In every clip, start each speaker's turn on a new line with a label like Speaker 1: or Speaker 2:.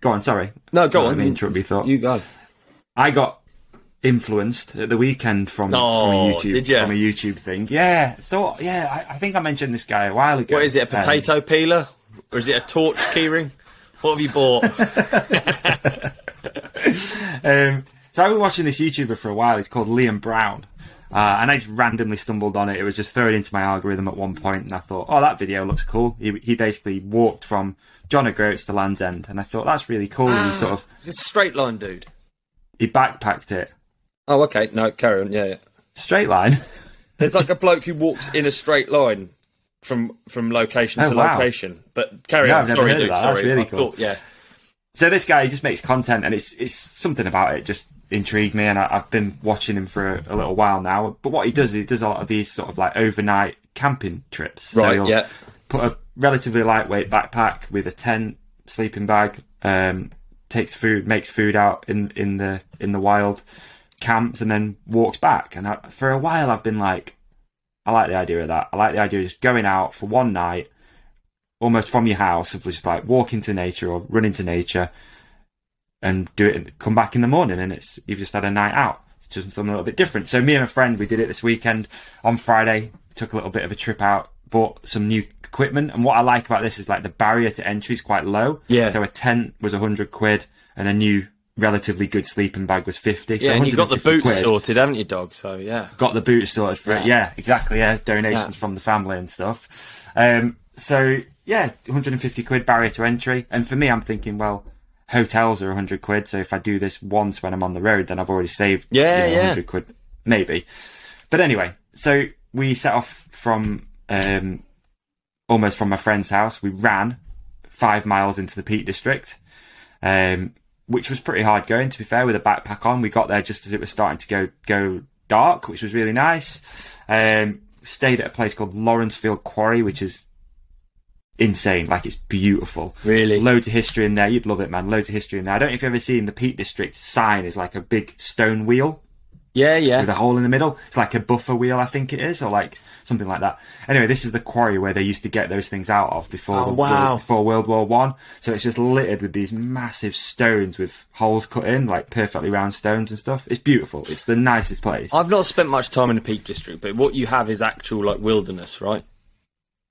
Speaker 1: Go on, sorry.
Speaker 2: No, go on.
Speaker 1: Let me interrupt your thought.
Speaker 2: You go.
Speaker 1: I got influenced at the weekend from a YouTube thing. Yeah. So yeah, I think I mentioned this guy a while ago.
Speaker 2: What is it? A potato peeler, or is it a torch keyring? What have you bought?
Speaker 1: So I've been watching this YouTuber for a while. He's called Liam Brown. And I just randomly stumbled on it. It was just thrown into my algorithm at one point, and I thought, oh, that video looks cool. He basically walked from John O'Groats to Land's End, and I thought, that's really cool. And he sort of...
Speaker 2: Is this a straight line, dude?
Speaker 1: He backpacked it.
Speaker 2: Oh, okay. No, carry on. Yeah.
Speaker 1: Straight line?
Speaker 2: There's like a bloke who walks in a straight line from location to location. But carry on.
Speaker 1: I've never heard of that. That's really cool.
Speaker 2: Yeah.
Speaker 1: So this guy, he just makes content, and it's something about it just intrigued me, and I've been watching him for a little while now. But what he does a lot of these sort of like overnight camping trips.
Speaker 2: Right,
Speaker 1: so he'll put a relatively lightweight backpack with a tent, sleeping bag, makes food out in the wild, camps, and then walks back. And for a while I've been like, I like the idea of that. I like the idea of just going out for one night, almost from your house, of just like walk into nature or run into nature and do it and come back in the morning, and you've just had a night out. It's just something a little bit different. So me and a friend, we did it this weekend. On Friday, took a little bit of a trip out, bought some new equipment, and what I like about this is like the barrier to entry is quite low.
Speaker 2: Yeah.
Speaker 1: So a tent was £100 and a new relatively good sleeping bag was 50.
Speaker 2: Yeah,
Speaker 1: so
Speaker 2: and you got the boots sorted, haven't you, dog? So yeah.
Speaker 1: Got the boots sorted for it. Yeah, exactly. Yeah, donations from the family and stuff. So yeah, £150 barrier to entry. And for me, I'm thinking, well, hotels are £100, so if I do this once when I'm on the road, then I've already saved £100, maybe. But anyway, so we set off from almost from my friend's house. We ran 5 miles into the Peak District, which was pretty hard going, to be fair, with a backpack on. We got there just as it was starting to go dark, which was really nice. Stayed at a place called Lawrencefield Quarry, which is insane. Like, it's beautiful.
Speaker 2: Really?
Speaker 1: Loads of history in there. You'd love it, man. Loads of history in there. I don't know if you've ever seen the Peak District sign is like a big stone wheel.
Speaker 2: Yeah.
Speaker 1: With a hole in the middle. It's like a buffer wheel, I think it is, or like something like that. Anyway, this is the quarry where they used to get those things out of before before World War One. So it's just littered with these massive stones with holes cut in, like perfectly round stones and stuff. It's beautiful. It's the nicest place.
Speaker 2: I've not spent much time in the Peak District, but what you have is actual like wilderness, right?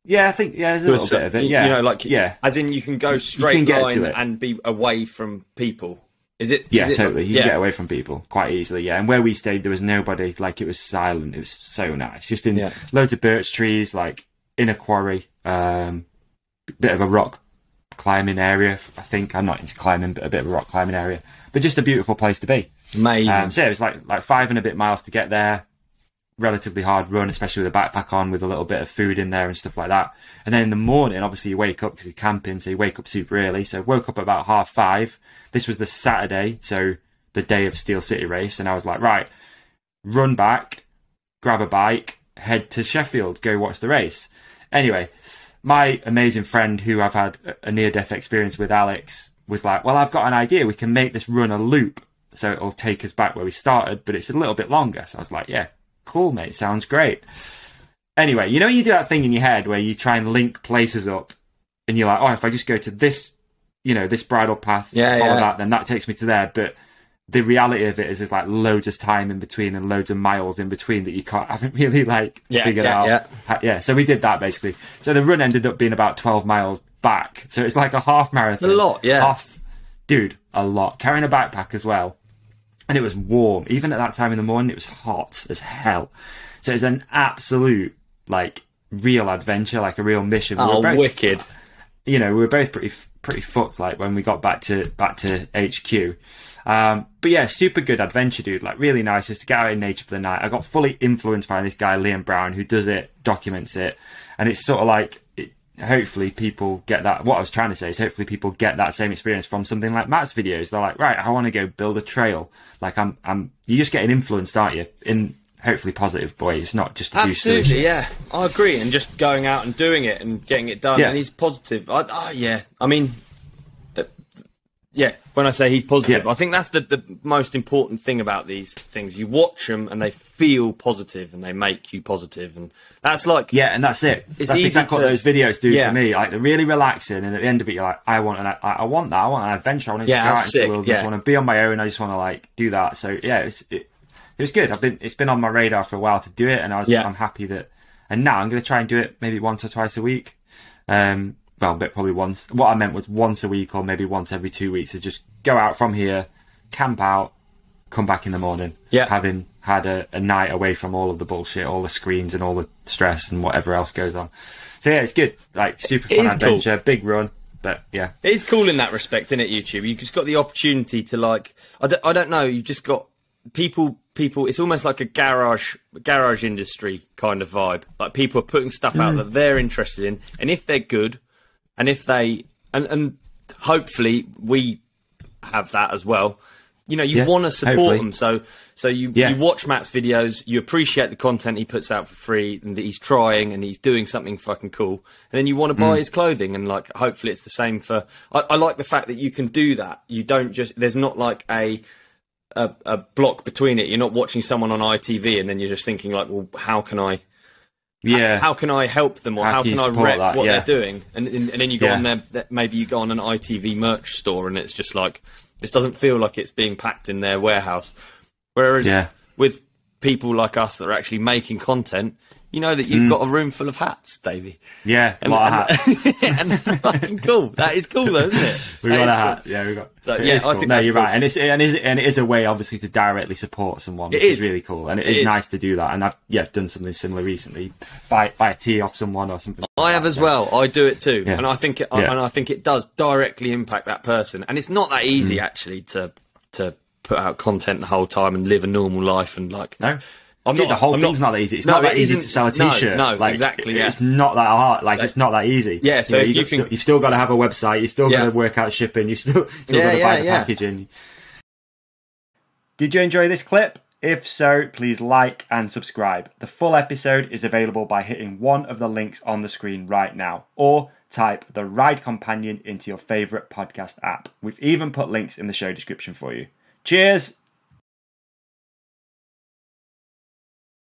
Speaker 1: Yeah, I think there's a little bit of it. Yeah,
Speaker 2: you know, like as in you can go straight line and be away from people. Is it?
Speaker 1: Yeah, totally. You can get away from people quite easily. Yeah, and where we stayed, there was nobody. Like, it was silent. It was so nice. Just in loads of birch trees, like in a quarry. Bit of a rock climbing area. I think I'm not into climbing, but a bit of a rock climbing area. But just a beautiful place to be.
Speaker 2: Amazing.
Speaker 1: So yeah, it was like 5 and a bit miles to get there. Relatively hard run, especially with a backpack on, with a little bit of food in there and stuff like that. And then in the morning, obviously you wake up because you're camping, so you wake up super early. So woke up at about 5:30. This was the Saturday, so the day of Steel City race, and I was like, right, run back, grab a bike, head to Sheffield, go watch the race. Anyway, my amazing friend, who I've had a near-death experience with, Alex, was like, well, I've got an idea. We can make this run a loop, so it'll take us back where we started, but it's a little bit longer. So I was like, yeah, cool, mate, sounds great. Anyway, you know, you do that thing in your head where you try and link places up, and you're like, oh, if I just go to this, you know, this bridle path, follow that, then that takes me to there. But the reality of it is there's like loads of time in between and loads of miles in between that you haven't really figured out. Yeah, so we did that basically. So the run ended up being about 12 miles back. So it's like a half marathon.
Speaker 2: A lot, yeah.
Speaker 1: A lot. Carrying a backpack as well. And it was warm. Even at that time in the morning, it was hot as hell. So it was an absolute, like, real adventure, like a real mission.
Speaker 2: Wicked.
Speaker 1: You know, we were both pretty fucked, like, when we got back to HQ. But yeah, super good adventure, dude. Like, really nice just to get out in nature for the night. I got fully influenced by this guy, Liam Brown, who does it, documents it. And it's sort of like, hopefully people get that. What I was trying to say is hopefully people get that same experience from something like Matt's videos. They're like, right, I want to go build a trail. Like, you're just getting influenced, aren't you? In hopefully positive ways, not just to do silly shit.
Speaker 2: Yeah, I agree. And just going out and doing it and getting it done. Yeah. And he's positive. I mean, Yeah, when I say he's positive,
Speaker 1: Yeah.
Speaker 2: I think that's the most important thing about these things. You watch them and they feel positive and they make you positive, and that's like
Speaker 1: and that's it.
Speaker 2: It's
Speaker 1: That's
Speaker 2: easy
Speaker 1: exactly
Speaker 2: to-
Speaker 1: what those videos do
Speaker 2: Yeah.
Speaker 1: for me. Like they're really relaxing, and at the end of it, you're like, I want that. I want an adventure. I want to
Speaker 2: Yeah,
Speaker 1: go out
Speaker 2: that's
Speaker 1: into the
Speaker 2: sick,
Speaker 1: world. I just
Speaker 2: yeah.
Speaker 1: want to be on my own. I just want to like do that. So yeah, it was good. It's been on my radar for a while to do it, and I'm happy that. And now I'm going to try and do it maybe once or twice a week. Well, but probably once. What I meant was once a week or maybe once every 2 weeks. So just go out from here, camp out, come back in the morning.
Speaker 2: Yeah.
Speaker 1: Having had a night away from all of the bullshit, all the screens and all the stress and whatever else goes on. So yeah, it's good. Like super fun adventure, big run. But yeah.
Speaker 2: It is cool in that respect, isn't it, YouTube? You've just got the opportunity to like, I don't know, you've just got people, it's almost like a garage industry kind of vibe. Like people are putting stuff out that they're interested in, and if they're good, and if they, and hopefully we have that as well. You know, you want to support them. So you watch Matt's videos, you appreciate the content he puts out for free, and that he's trying and he's doing something fucking cool. And then you want to buy his clothing, and like, hopefully it's the same for, I like the fact that you can do that. You don't just, there's not like a block between it. You're not watching someone on ITV and then you're just thinking like, well, how can I help them, or how can I rep what they're doing? And then you go on there, maybe you go on an ITV merch store and it's just like, this doesn't feel like it's being packed in their warehouse. Whereas with people like us that are actually making content, you know that you've got a room full of hats, Davey.
Speaker 1: Yeah, a lot of hats.
Speaker 2: And that's fucking cool. That is cool though, isn't it?
Speaker 1: We've got a hat. Cool. Yeah, we've got.
Speaker 2: So yeah,
Speaker 1: cool.
Speaker 2: I think
Speaker 1: no,
Speaker 2: that's
Speaker 1: you're
Speaker 2: cool.
Speaker 1: right, and it is a way, obviously, to directly support someone, which is really cool, and it is nice to do that. And I've done something similar recently, buy a tea off someone or something.
Speaker 2: I have as well. I do it too,
Speaker 1: Yeah.
Speaker 2: and I think it does directly impact that person. And it's not that easy actually to put out content the whole time and live a normal life and like.
Speaker 1: No. The whole thing's not that easy. It's not that easy to sell a t-shirt.
Speaker 2: No,
Speaker 1: like,
Speaker 2: exactly. Yeah.
Speaker 1: It's not that hard. Like, it's not that easy.
Speaker 2: Yeah, so
Speaker 1: you've still got to have a website. You've still got to work out shipping. You've still got to buy the packaging. Did you enjoy this clip? If so, please like and subscribe. The full episode is available by hitting one of the links on the screen right now, or type The Ride Companion into your favourite podcast app. We've even put links in the show description for you. Cheers!